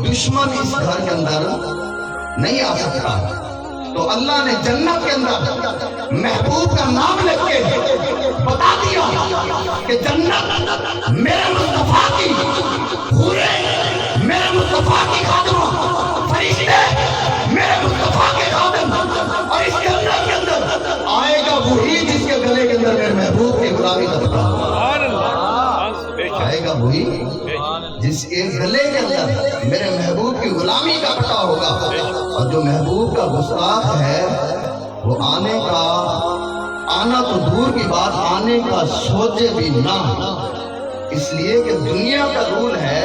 दुश्मन इस घर के अंदर नहीं आ सकता। तो अल्लाह ने जन्नत के अंदर महबूब का नाम लिख के बता दिया कि जन्नत मेरे मुस्तफा की, पूरे मेरे मुस्तफा की खादिमा, फरिश्ते मेरे मुस्तफा के खादिम। और इस जन्नत के अंदर आएगा वही जिसके गले के अंदर मेरे महबूब की गुलामी का पता आएगा, वही जिसके गले के अंदर मेरे महबूब की गुलामी का पता होगा। और जो महबूब का गुस्ताख है वो आना तो दूर की बात, आने का सोचे भी ना। इसलिए कि दुनिया का रूल है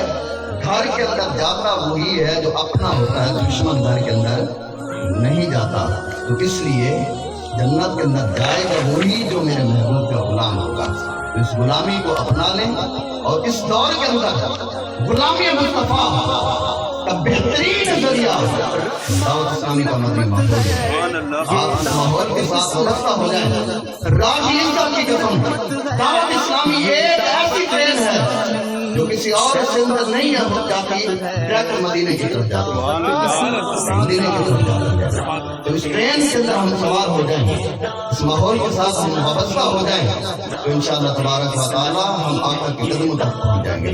घर के अंदर जाता वही है जो अपना होता है, दुश्मन घर के अंदर नहीं जाता। तो इसलिए जन्नत के अंदर जाएगा वही जो मेरे महबूब का गुलाम होगा। इस गुलामी को अपना लें। और इस दौर के अंदर गुलामी मुस्तफा का बेहतरीन जरिया दावत इस्लामी का मदनी माहौल है। आप इस माहौल के साथ वाबस्ता हो जाए। राजी की कसम, दावत इस्लामी एक ऐसी ट्रेन है जो किसी और से अंदर नहीं जाती, डायरेक्ट मदीने की तरफ जाती है, मदीने की तरफ जाती है। तो इस ट्रेन के अंदर हम सवार हो जाएं, इस माहौल के साथ हम वाबस्ता हो जाएं, तो इंशाअल्लाह तबारक व तआला हम आका के कदमों तक पहुंच जाएंगे।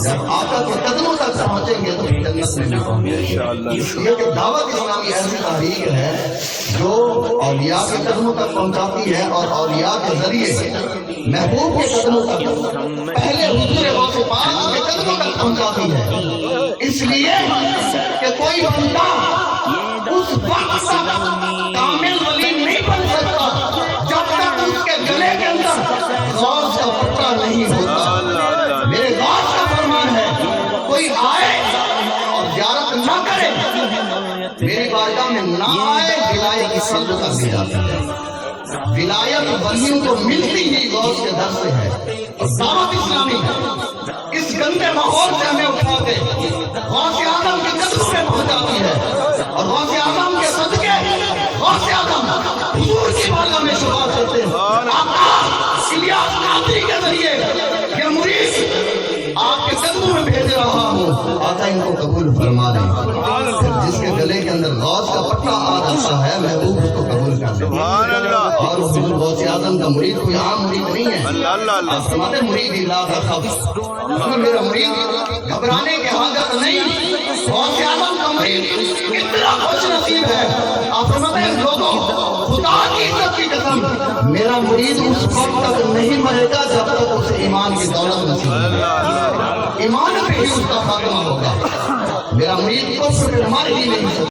जब आका के कदमों तक पहुंचेंगे तो जन्नत में भी पहुंचेंगे। इसलिए कि दावत इस्लामी ऐसी तहरीक है जो औलिया के कदमों तक पहुंचाती है और औलिया के जरिए महबूब के कदमों तक, पहले हुजूर गौसे पाक के कदमों तक पहुंचाती है। इसलिए कि कोई बंदा उस वक्त तक कामिल वली नहीं बन सकता जब तक उसके गले के अंदर गौस का पट्टा नहीं होता। मेरे गौस का फरमान है, कोई आए और ज़ियारत ना करे, मेरी बारगाह में ना आए, विलायत की सल्लत कर दी जाती है। विलायत वलियों को मिलती ही गौस के दर से है। और दावत इस्लामी इस गंदे माहौल से हमें उठा के गौसे आजम के कदमों में पहुंचाती है। और गौसे आजम के सदके गौसे आजम हुजूर की बारगाह में शुरुआत करते हैं। आका इलियास कादरी के जरिए ये मुरीद आपके कदमों में भेज रहा हूँ, आका इनको कबूल फरमा दें। जिसके गले के अंदर गौस का पट्टा आ जाता है, महबूब उसको कबूल कर दे। और हुजूर गौसे आजम का मुरीद कोई आम मुरीद नहीं है। हमारे मुरीद इलाह का खब्र, मेरा मुरीद घबराने की हालत नहीं। गौसे आजम का मुरीद इतना खुश नसीब है। आप फरमाते हैं लोगों, खुदा की इज्जत की कसम, मेरा मुरीद उस वक्त तक नहीं मरेगा जब तक उसे ईमान की दौलत नसीब होगी। ईमान पे ही उसका खात्मा होगा। मेरा मुरीद को फिर मर ही नहीं सकता।